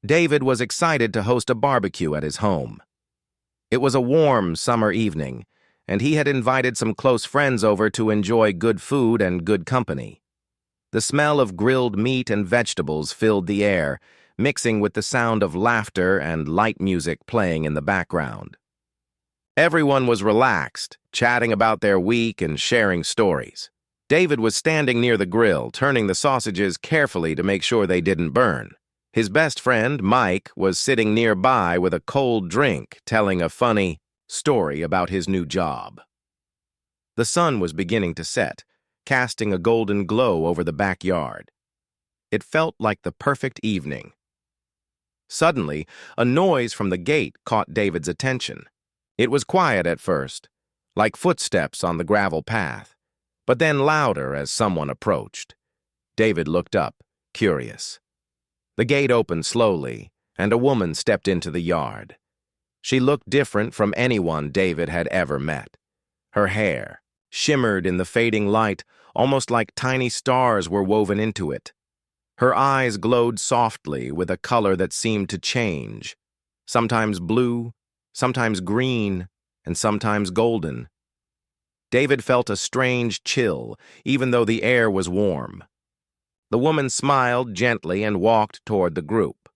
David was excited to host a barbecue at his home. It was a warm summer evening, and he had invited some close friends over to enjoy good food and good company. The smell of grilled meat and vegetables filled the air, mixing with the sound of laughter and light music playing in the background. Everyone was relaxed, chatting about their week and sharing stories. David was standing near the grill, turning the sausages carefully to make sure they didn't burn. His best friend, Mike, was sitting nearby with a cold drink, telling a funny story about his new job. The sun was beginning to set, casting a golden glow over the backyard. It felt like the perfect evening. Suddenly, a noise from the gate caught David's attention. It was quiet at first, like footsteps on the gravel path, but then louder as someone approached. David looked up, curious. The gate opened slowly, and a woman stepped into the yard. She looked different from anyone David had ever met. Her hair shimmered in the fading light, almost like tiny stars were woven into it. Her eyes glowed softly with a color that seemed to change, sometimes blue, sometimes green, and sometimes golden. David felt a strange chill, even though the air was warm. The woman smiled gently and walked toward the group.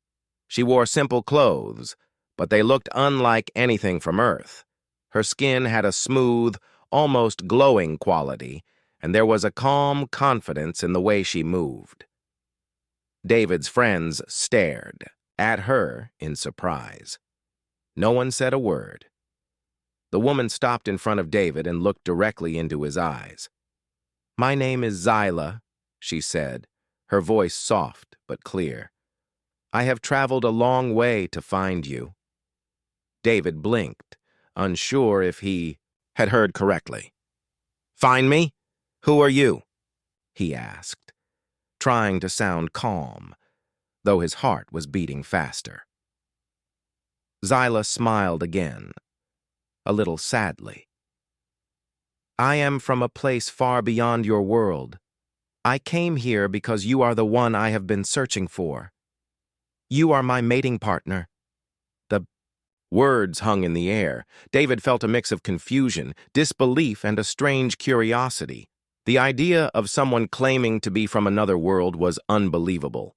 She wore simple clothes, but they looked unlike anything from Earth. Her skin had a smooth, almost glowing quality, and there was a calm confidence in the way she moved. David's friends stared at her in surprise. No one said a word. The woman stopped in front of David and looked directly into his eyes. "My name is Zyla," she said, her voice soft but clear. "I have traveled a long way to find you." David blinked, unsure if he had heard correctly. "Find me? Who are you?" he asked, trying to sound calm, though his heart was beating faster. Zyla smiled again, a little sadly. "I am from a place far beyond your world. I came here because you are the one I have been searching for. You are my mating partner." The words hung in the air. David felt a mix of confusion, disbelief, and a strange curiosity. The idea of someone claiming to be from another world was unbelievable.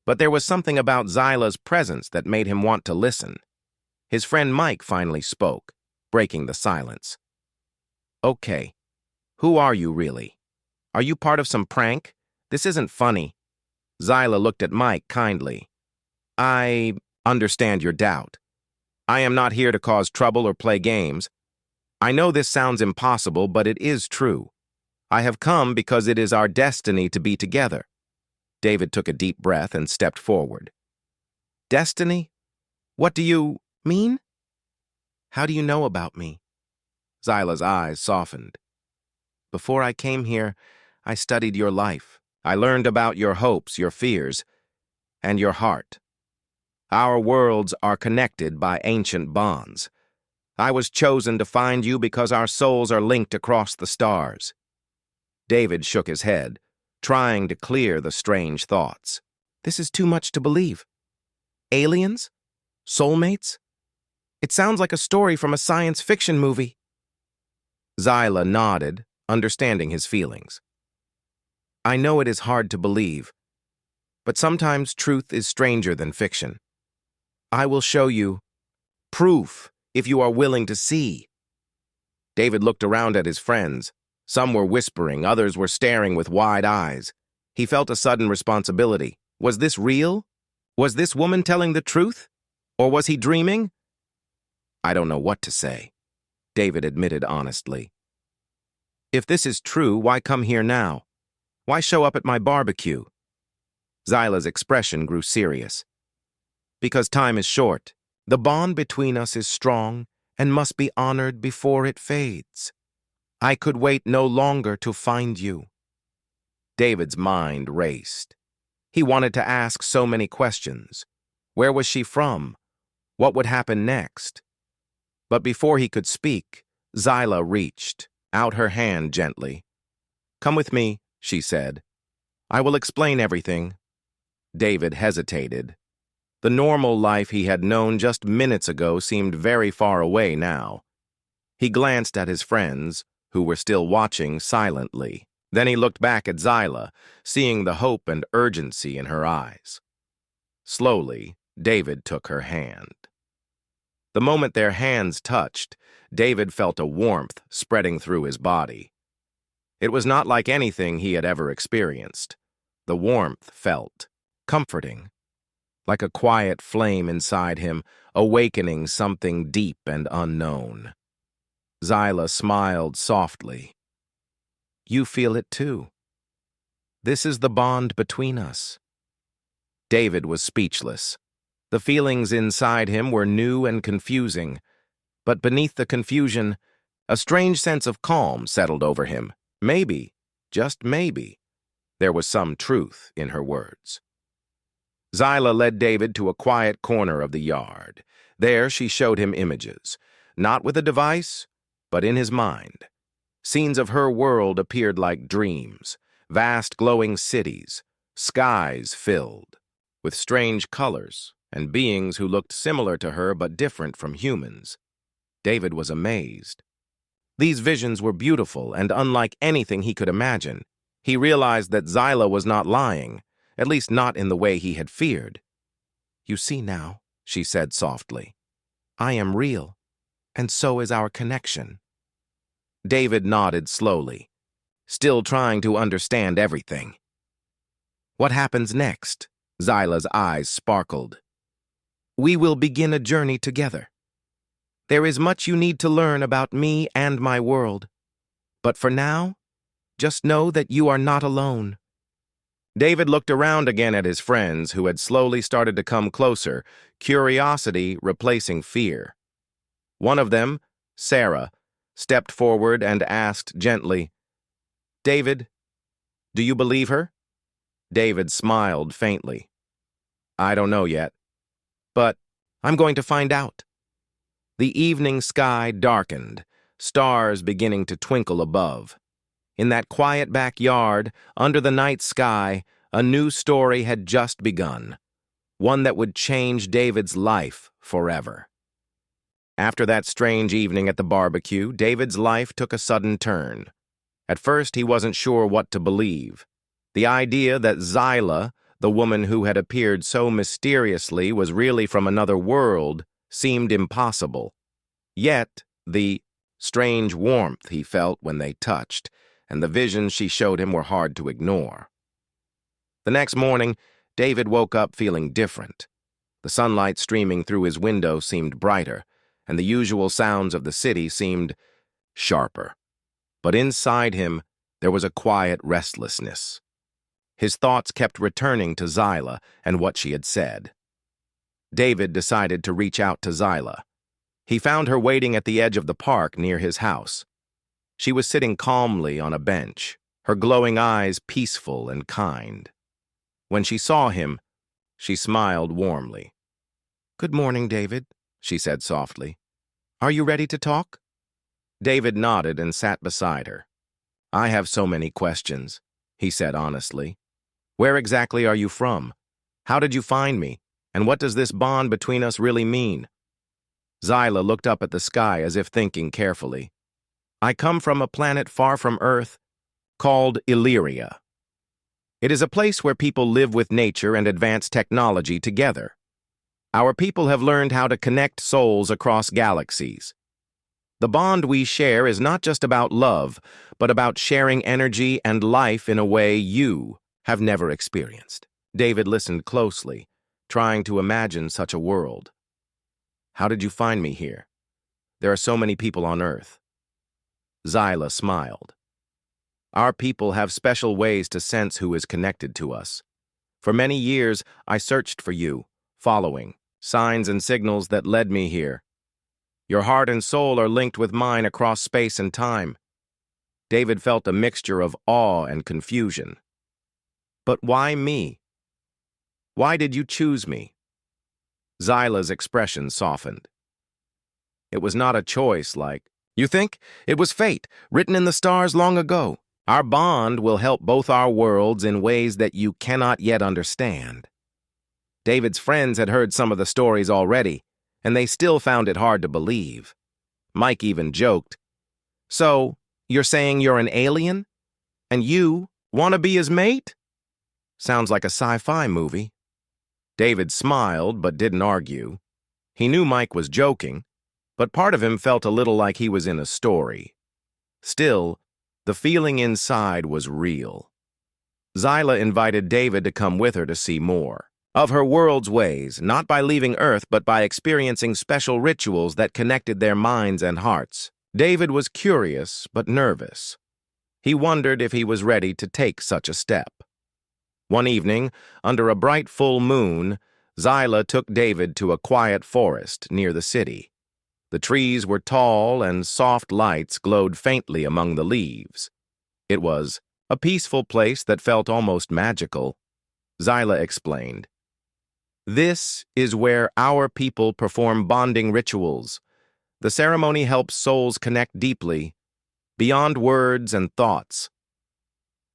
But there was something about Zyla's presence that made him want to listen. His friend Mike finally spoke, breaking the silence. "Okay, who are you really? Are you part of some prank? This isn't funny." Zyla looked at Mike kindly. "I understand your doubt. I am not here to cause trouble or play games. I know this sounds impossible, but it is true. I have come because it is our destiny to be together." David took a deep breath and stepped forward. "Destiny? What do you mean? How do you know about me?" Zyla's eyes softened. "Before I came here, I studied your life. I learned about your hopes, your fears, and your heart. Our worlds are connected by ancient bonds. I was chosen to find you because our souls are linked across the stars." David shook his head, trying to clear the strange thoughts. "This is too much to believe. Aliens? Soulmates? It sounds like a story from a science fiction movie." Zyla nodded, understanding his feelings. "I know it is hard to believe, but sometimes truth is stranger than fiction. I will show you proof if you are willing to see." David looked around at his friends. Some were whispering, others were staring with wide eyes. He felt a sudden responsibility. Was this real? Was this woman telling the truth? Or was he dreaming? "I don't know what to say," David admitted honestly. "If this is true, why come here now? Why show up at my barbecue?" Zyla's expression grew serious. "Because time is short. The bond between us is strong and must be honored before it fades. I could wait no longer to find you." David's mind raced. He wanted to ask so many questions. Where was she from? What would happen next? But before he could speak, Zyla reached out her hand gently. "Come with me," she said. "I will explain everything." David hesitated. The normal life he had known just minutes ago seemed very far away now. He glanced at his friends, who were still watching silently. Then he looked back at Zyla, seeing the hope and urgency in her eyes. Slowly, David took her hand. The moment their hands touched, David felt a warmth spreading through his body. It was not like anything he had ever experienced. The warmth felt comforting, like a quiet flame inside him, awakening something deep and unknown. Zyla smiled softly. You feel it too. This is the bond between us. David was speechless. The feelings inside him were new and confusing, but beneath the confusion, a strange sense of calm settled over him. Maybe, just maybe, there was some truth in her words. Zyla led David to a quiet corner of the yard. There she showed him images, not with a device, but in his mind. Scenes of her world appeared like dreams, vast glowing cities, skies filled with strange colors and beings who looked similar to her but different from humans. David was amazed. These visions were beautiful and unlike anything he could imagine. He realized that Zyla was not lying, at least not in the way he had feared. You see now, she said softly, I am real, and so is our connection. David nodded slowly, still trying to understand everything. What happens next? Zyla's eyes sparkled. We will begin a journey together. There is much you need to learn about me and my world. But for now, just know that you are not alone. David looked around again at his friends, who had slowly started to come closer, curiosity replacing fear. One of them, Sarah, stepped forward and asked gently, David, do you believe her? David smiled faintly. I don't know yet, but I'm going to find out. The evening sky darkened, stars beginning to twinkle above. In that quiet backyard, under the night sky, a new story had just begun, one that would change David's life forever. After that strange evening at the barbecue, David's life took a sudden turn. At first, he wasn't sure what to believe. The idea that Zyla, the woman who had appeared so mysteriously, was really from another world seemed impossible. Yet, the strange warmth he felt when they touched, and the visions she showed him were hard to ignore. The next morning, David woke up feeling different. The sunlight streaming through his window seemed brighter, and the usual sounds of the city seemed sharper. But inside him, there was a quiet restlessness. His thoughts kept returning to Zyla and what she had said. David decided to reach out to Zyla. He found her waiting at the edge of the park near his house. She was sitting calmly on a bench, her glowing eyes peaceful and kind. When she saw him, she smiled warmly. Good morning, David, she said softly. Are you ready to talk? David nodded and sat beside her. I have so many questions, he said honestly. Where exactly are you from? How did you find me? And what does this bond between us really mean? Zyla looked up at the sky as if thinking carefully. I come from a planet far from Earth called Illyria. It is a place where people live with nature and advanced technology together. Our people have learned how to connect souls across galaxies. The bond we share is not just about love, but about sharing energy and life in a way you have never experienced. David listened closely, trying to imagine such a world. How did you find me here? There are so many people on Earth. Zyla smiled. Our people have special ways to sense who is connected to us. For many years, I searched for you, following signs and signals that led me here. Your heart and soul are linked with mine across space and time. David felt a mixture of awe and confusion. But why me? Why did you choose me? Zyla's expression softened. It was not a choice like, you think? It was fate, written in the stars long ago. Our bond will help both our worlds in ways that you cannot yet understand. David's friends had heard some of the stories already, and they still found it hard to believe. Mike even joked, "So, you're saying you're an alien? And you want to be his mate?" Sounds like a sci-fi movie. David smiled but didn't argue. He knew Mike was joking, but part of him felt a little like he was in a story. Still, the feeling inside was real. Zyla invited David to come with her to see more of her world's ways, not by leaving Earth, but by experiencing special rituals that connected their minds and hearts. David was curious but nervous. He wondered if he was ready to take such a step. One evening, under a bright full moon, Zyla took David to a quiet forest near the city. The trees were tall and soft lights glowed faintly among the leaves. It was a peaceful place that felt almost magical. Zyla explained, "This is where our people perform bonding rituals. The ceremony helps souls connect deeply, beyond words and thoughts."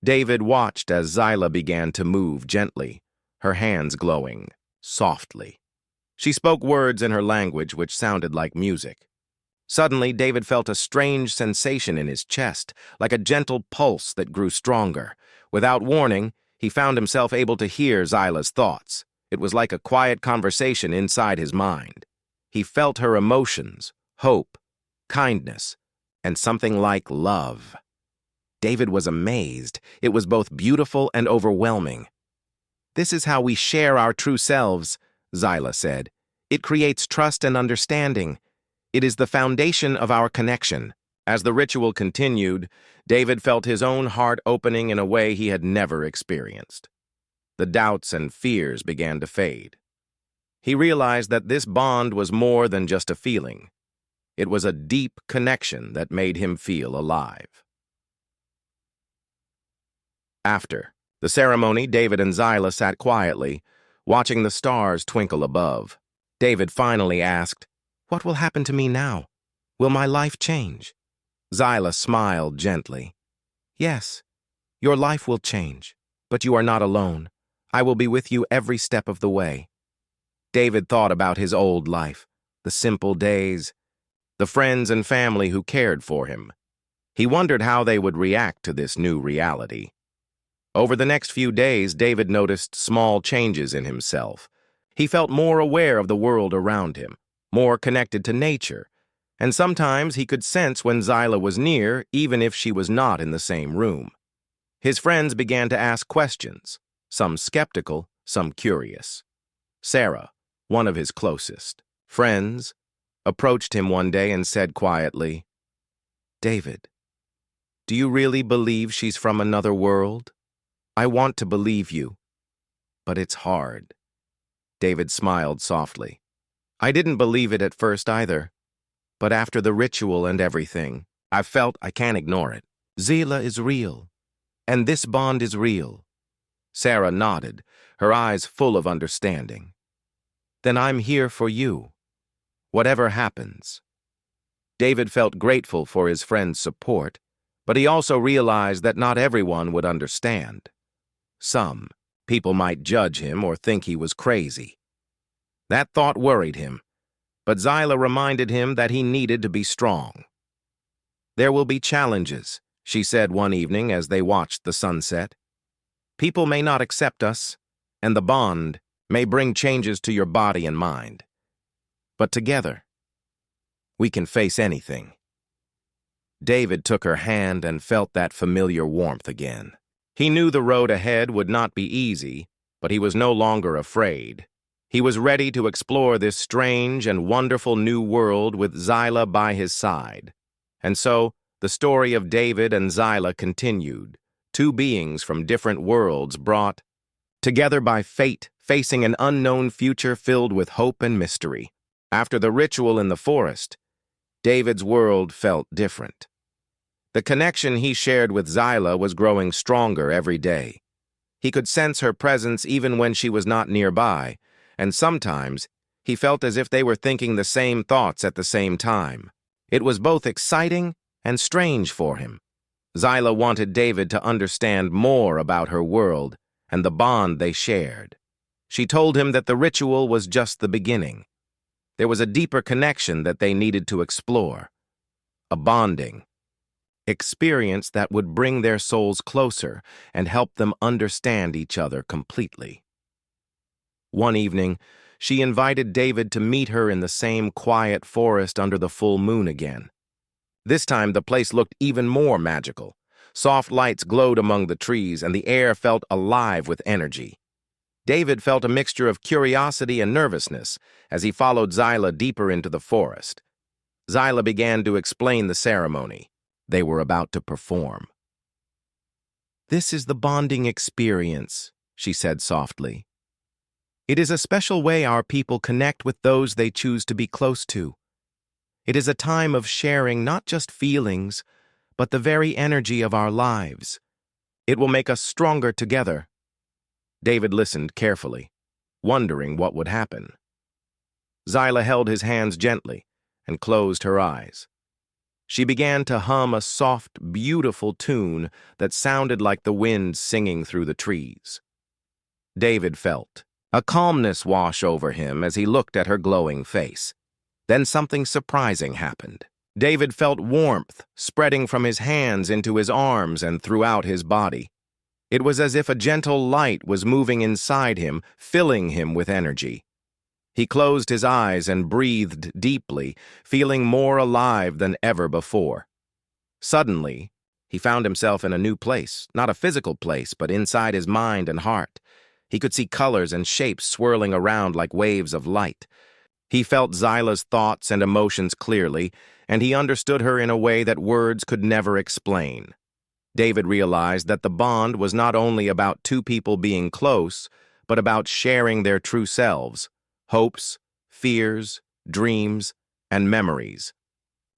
David watched as Zyla began to move gently, her hands glowing softly. She spoke words in her language which sounded like music. Suddenly, David felt a strange sensation in his chest, like a gentle pulse that grew stronger. Without warning, he found himself able to hear Zyla's thoughts. It was like a quiet conversation inside his mind. He felt her emotions, hope, kindness, and something like love. David was amazed. It was both beautiful and overwhelming. "This is how we share our true selves," Zyla said. "It creates trust and understanding. It is the foundation of our connection." As the ritual continued, David felt his own heart opening in a way he had never experienced. The doubts and fears began to fade. He realized that this bond was more than just a feeling. It was a deep connection that made him feel alive. After the ceremony, David and Zyla sat quietly, watching the stars twinkle above. David finally asked, "What will happen to me now? Will my life change?" Zyla smiled gently. "Yes, your life will change, but you are not alone. I will be with you every step of the way." David thought about his old life, the simple days, the friends and family who cared for him. He wondered how they would react to this new reality. Over the next few days, David noticed small changes in himself. He felt more aware of the world around him, more connected to nature, and sometimes he could sense when Zyla was near, even if she was not in the same room. His friends began to ask questions, some skeptical, some curious. Sarah, one of his closest friends, approached him one day and said quietly, "David, do you really believe she's from another world? I want to believe you, but it's hard." David smiled softly. "I didn't believe it at first either, but after the ritual and everything, I felt I can't ignore it. Zyla is real, and this bond is real." Sarah nodded, her eyes full of understanding. "Then I'm here for you, whatever happens." David felt grateful for his friend's support, but he also realized that not everyone would understand. Some people might judge him or think he was crazy. That thought worried him, but Zyla reminded him that he needed to be strong. "There will be challenges," she said one evening as they watched the sunset. "People may not accept us, and the bond may bring changes to your body and mind. But together, we can face anything." David took her hand and felt that familiar warmth again. He knew the road ahead would not be easy, but he was no longer afraid. He was ready to explore this strange and wonderful new world with Zyla by his side. And so, the story of David and Zyla continued, two beings from different worlds brought together by fate, facing an unknown future filled with hope and mystery. After the ritual in the forest, David's world felt different. The connection he shared with Zyla was growing stronger every day. He could sense her presence even when she was not nearby, and sometimes he felt as if they were thinking the same thoughts at the same time. It was both exciting and strange for him. Zyla wanted David to understand more about her world and the bond they shared. She told him that the ritual was just the beginning. There was a deeper connection that they needed to explore, a bonding experience that would bring their souls closer and help them understand each other completely. One evening, she invited David to meet her in the same quiet forest under the full moon again. This time, the place looked even more magical. Soft lights glowed among the trees, and the air felt alive with energy. David felt a mixture of curiosity and nervousness as he followed Zyla deeper into the forest. Zyla began to explain the ceremony they were about to perform. "This is the bonding experience," she said softly. "It is a special way our people connect with those they choose to be close to. It is a time of sharing not just feelings, but the very energy of our lives. It will make us stronger together." David listened carefully, wondering what would happen. Zyla held his hands gently and closed her eyes. She began to hum a soft, beautiful tune that sounded like the wind singing through the trees. David felt a calmness wash over him as he looked at her glowing face. Then something surprising happened. David felt warmth spreading from his hands into his arms and throughout his body. It was as if a gentle light was moving inside him, filling him with energy. He closed his eyes and breathed deeply, feeling more alive than ever before. Suddenly, he found himself in a new place, not a physical place, but inside his mind and heart. He could see colors and shapes swirling around like waves of light. He felt Zyla's thoughts and emotions clearly, and he understood her in a way that words could never explain. David realized that the bond was not only about two people being close, but about sharing their true selves, hopes, fears, dreams, and memories.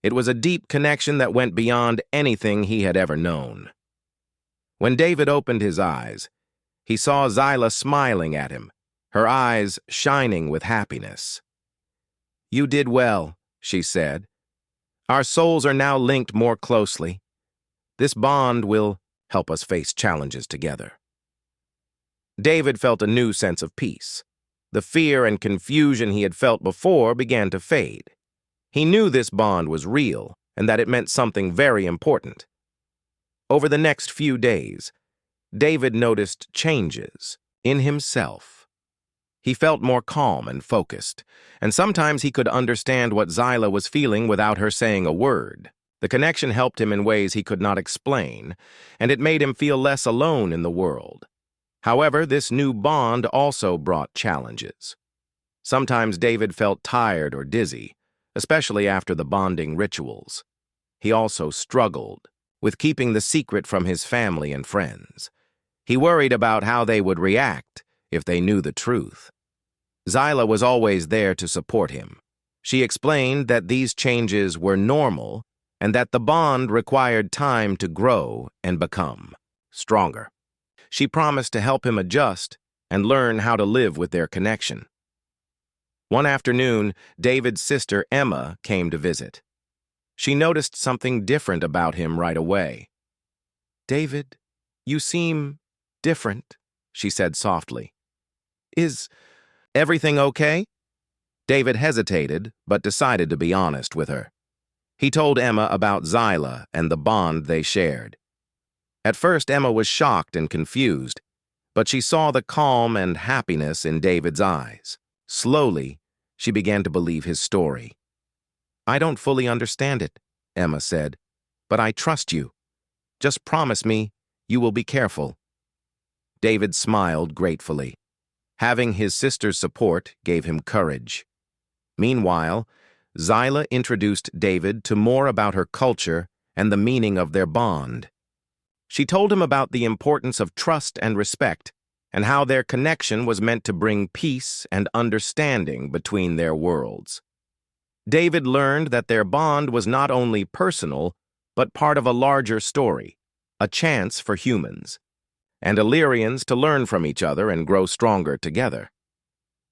It was a deep connection that went beyond anything he had ever known. When David opened his eyes, he saw Zyla smiling at him, her eyes shining with happiness. "You did well," she said. "Our souls are now linked more closely. This bond will help us face challenges together." David felt a new sense of peace. The fear and confusion he had felt before began to fade. He knew this bond was real and that it meant something very important. Over the next few days, David noticed changes in himself. He felt more calm and focused, and sometimes he could understand what Zyla was feeling without her saying a word. The connection helped him in ways he could not explain, and it made him feel less alone in the world. However, this new bond also brought challenges. Sometimes David felt tired or dizzy, especially after the bonding rituals. He also struggled with keeping the secret from his family and friends. He worried about how they would react if they knew the truth. Zyla was always there to support him. She explained that these changes were normal and that the bond required time to grow and become stronger. She promised to help him adjust and learn how to live with their connection. One afternoon, David's sister Emma came to visit. She noticed something different about him right away. "David, you seem different," she said softly. "Is everything okay?" David hesitated, but decided to be honest with her. He told Emma about Zyla and the bond they shared. At first, Emma was shocked and confused, but she saw the calm and happiness in David's eyes. Slowly, she began to believe his story. "I don't fully understand it," Emma said, "but I trust you. Just promise me you will be careful." David smiled gratefully. Having his sister's support gave him courage. Meanwhile, Zyla introduced David to more about her culture and the meaning of their bond. She told him about the importance of trust and respect, and how their connection was meant to bring peace and understanding between their worlds. David learned that their bond was not only personal, but part of a larger story, a chance for humans and Illyrians to learn from each other and grow stronger together.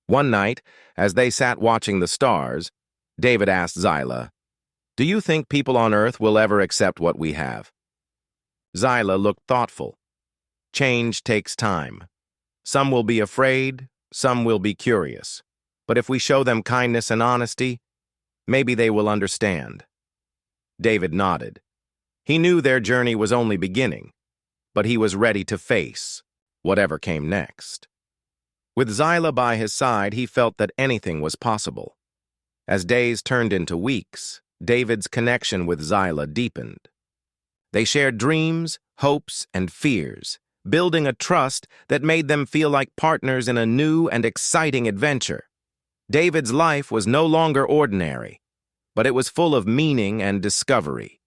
One night, as they sat watching the stars, David asked Zyla, "Do you think people on Earth will ever accept what we have?" Zyla looked thoughtful. "Change takes time. Some will be afraid, some will be curious. But if we show them kindness and honesty, maybe they will understand. David nodded. He knew their journey was only beginning, but he was ready to face whatever came next. With Zyla by his side, he felt that anything was possible. As days turned into weeks, David's connection with Zyla deepened. They shared dreams, hopes, and fears, building a trust that made them feel like partners in a new and exciting adventure. David's life was no longer ordinary, but it was full of meaning and discovery.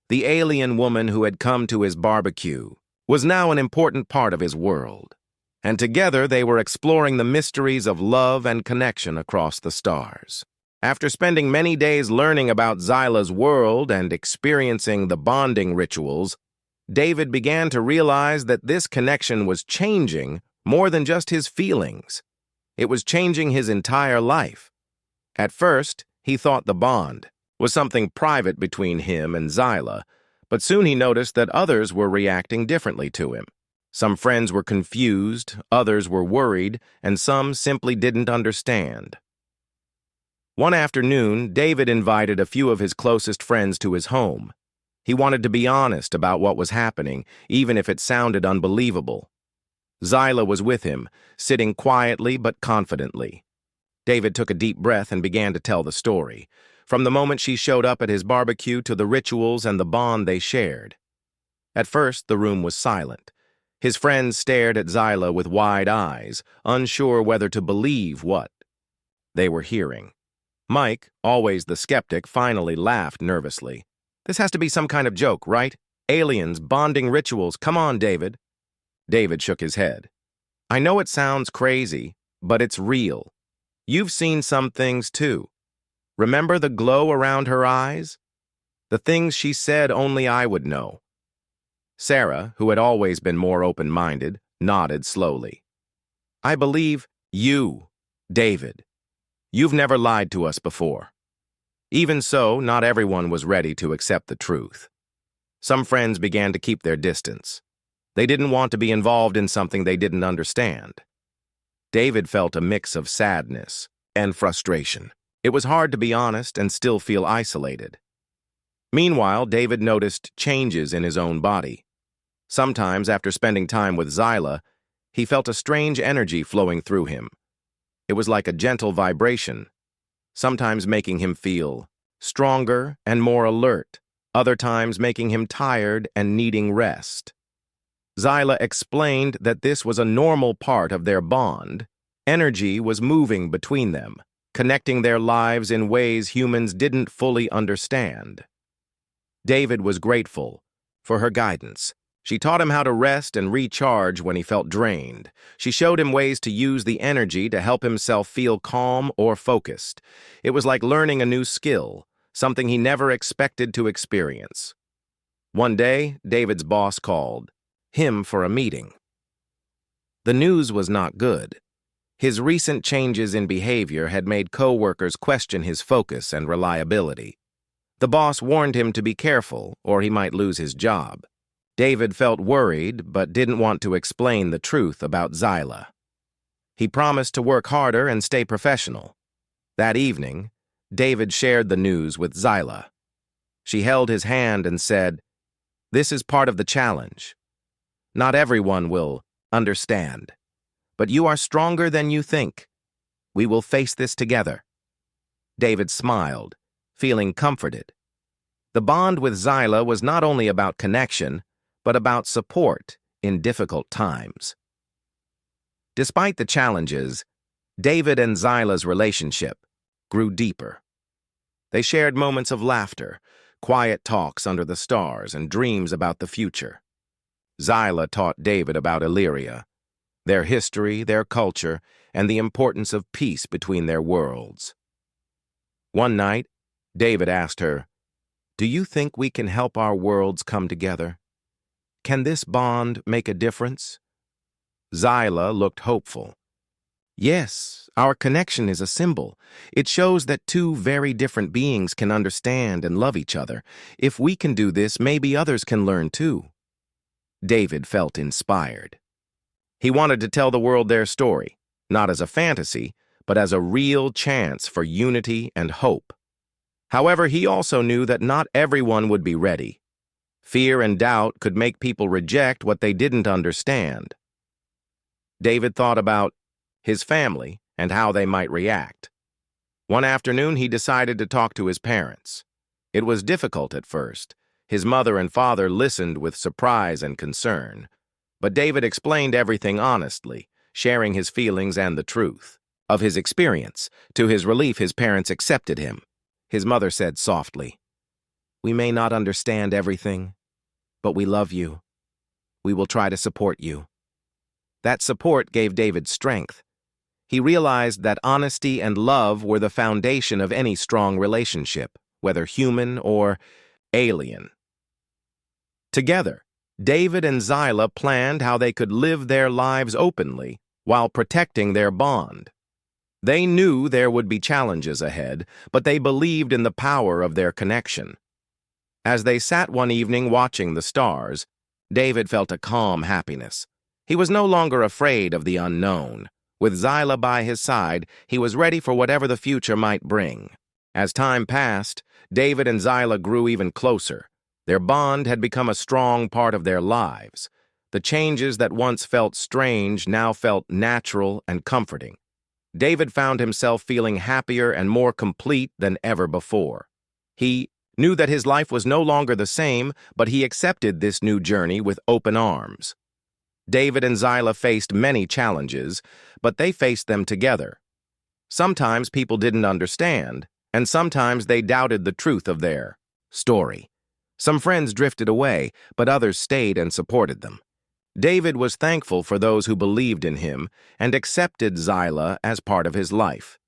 The alien woman who had come to his barbecue was now an important part of his world, and together they were exploring the mysteries of love and connection across the stars. After spending many days learning about Zyla's world and experiencing the bonding rituals, David began to realize that this connection was changing more than just his feelings. It was changing his entire life. At first, he thought the bond was something private between him and Zyla, but soon he noticed that others were reacting differently to him. Some friends were confused, others were worried, and some simply didn't understand. One afternoon, David invited a few of his closest friends to his home. He wanted to be honest about what was happening, even if it sounded unbelievable. Zyla was with him, sitting quietly but confidently. David took a deep breath and began to tell the story, from the moment she showed up at his barbecue to the rituals and the bond they shared. At first, the room was silent. His friends stared at Zyla with wide eyes, unsure whether to believe what they were hearing. Mike, always the skeptic, finally laughed nervously. "This has to be some kind of joke, right? Aliens, bonding rituals, come on, David." David shook his head. "I know it sounds crazy, but it's real. You've seen some things too. Remember the glow around her eyes? The things she said only I would know." Sarah, who had always been more open-minded, nodded slowly. "I believe you, David. You've never lied to us before." Even so, not everyone was ready to accept the truth. Some friends began to keep their distance. They didn't want to be involved in something they didn't understand. David felt a mix of sadness and frustration. It was hard to be honest and still feel isolated. Meanwhile, David noticed changes in his own body. Sometimes, after spending time with Zyla, he felt a strange energy flowing through him. It was like a gentle vibration, sometimes making him feel stronger and more alert, other times making him tired and needing rest. Zyla explained that this was a normal part of their bond. Energy was moving between them, connecting their lives in ways humans didn't fully understand. David was grateful for her guidance. She taught him how to rest and recharge when he felt drained. She showed him ways to use the energy to help himself feel calm or focused. It was like learning a new skill, something he never expected to experience. One day, David's boss called him for a meeting. The news was not good. His recent changes in behavior had made coworkers question his focus and reliability. The boss warned him to be careful, or he might lose his job. David felt worried, but didn't want to explain the truth about Zyla. He promised to work harder and stay professional. That evening, David shared the news with Zyla. She held his hand and said, "This is part of the challenge. Not everyone will understand, but you are stronger than you think. We will face this together." David smiled, feeling comforted. The bond with Zyla was not only about connection, but about support in difficult times. Despite the challenges, David and Zyla's relationship grew deeper. They shared moments of laughter, quiet talks under the stars, and dreams about the future. Zyla taught David about Illyria, their history, their culture, and the importance of peace between their worlds. One night, David asked her, "Do you think we can help our worlds come together? Can this bond make a difference?" Zyla looked hopeful. "Yes, our connection is a symbol. It shows that two very different beings can understand and love each other. If we can do this, maybe others can learn too." David felt inspired. He wanted to tell the world their story, not as a fantasy, but as a real chance for unity and hope. However, he also knew that not everyone would be ready. Fear and doubt could make people reject what they didn't understand. David thought about his family and how they might react. One afternoon, he decided to talk to his parents. It was difficult at first. His mother and father listened with surprise and concern. But David explained everything honestly, sharing his feelings and the truth of his experience. To his relief, his parents accepted him. His mother said softly, "We may not understand everything, but we love you. We will try to support you." That support gave David strength. He realized that honesty and love were the foundation of any strong relationship, whether human or alien. Together, David and Zyla planned how they could live their lives openly while protecting their bond. They knew there would be challenges ahead, but they believed in the power of their connection. As they sat one evening watching the stars, David felt a calm happiness. He was no longer afraid of the unknown. With Zyla by his side, he was ready for whatever the future might bring. As time passed, David and Zyla grew even closer. Their bond had become a strong part of their lives. The changes that once felt strange now felt natural and comforting. David found himself feeling happier and more complete than ever before. He knew that his life was no longer the same, but he accepted this new journey with open arms. David and Zyla faced many challenges, but they faced them together. Sometimes people didn't understand, and sometimes they doubted the truth of their story. Some friends drifted away, but others stayed and supported them. David was thankful for those who believed in him and accepted Zyla as part of his life.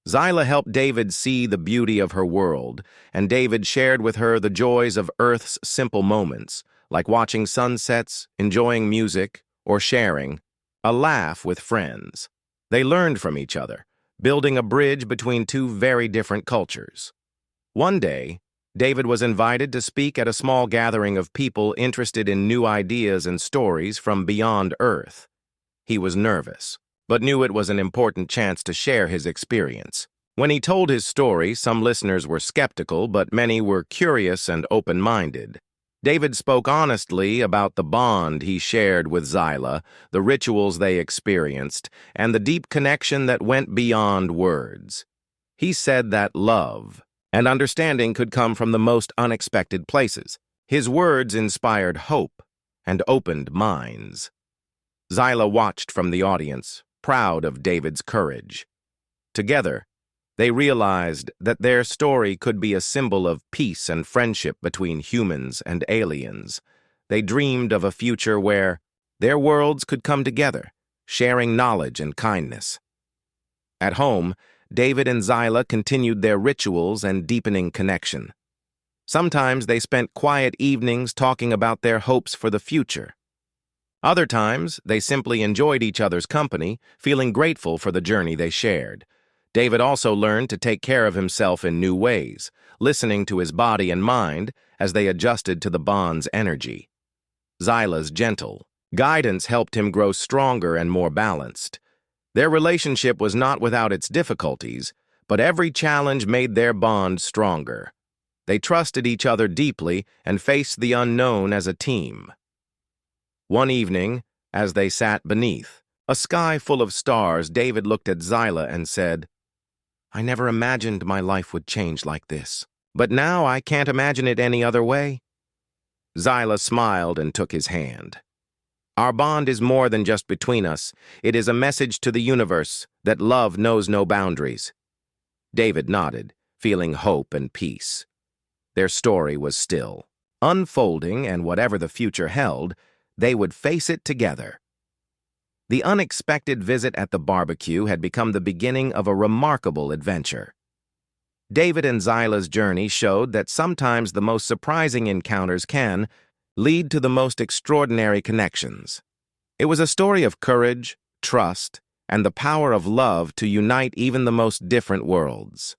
Zyla helped David see the beauty of her world, and David shared with her the joys of Earth's simple moments, like watching sunsets, enjoying music, or sharing a laugh with friends. They learned from each other, building a bridge between two very different cultures. One day, David was invited to speak at a small gathering of people interested in new ideas and stories from beyond Earth. He was nervous, but knew it was an important chance to share his experience. When he told his story, some listeners were skeptical, but many were curious and open-minded. David spoke honestly about the bond he shared with Zyla, the rituals they experienced, and the deep connection that went beyond words. He said that love and understanding could come from the most unexpected places. His words inspired hope and opened minds. Zyla watched from the audience, proud of David's courage. Together, they realized that their story could be a symbol of peace and friendship between humans and aliens. They dreamed of a future where their worlds could come together, sharing knowledge and kindness. At home, David and Zyla continued their rituals and deepening connection. Sometimes they spent quiet evenings talking about their hopes for the future. Other times, they simply enjoyed each other's company, feeling grateful for the journey they shared. David also learned to take care of himself in new ways, listening to his body and mind as they adjusted to the bond's energy. Zyla's gentle guidance helped him grow stronger and more balanced. Their relationship was not without its difficulties, but every challenge made their bond stronger. They trusted each other deeply and faced the unknown as a team. One evening, as they sat beneath a sky full of stars, David looked at Zyla and said, "I never imagined my life would change like this, but now I can't imagine it any other way." Zyla smiled and took his hand. "Our bond is more than just between us. It is a message to the universe that love knows no boundaries." David nodded, feeling hope and peace. Their story was still unfolding, and whatever the future held, they would face it together. The unexpected visit at the barbecue had become the beginning of a remarkable adventure. David and Zyla's journey showed that sometimes the most surprising encounters can lead to the most extraordinary connections. It was a story of courage, trust, and the power of love to unite even the most different worlds.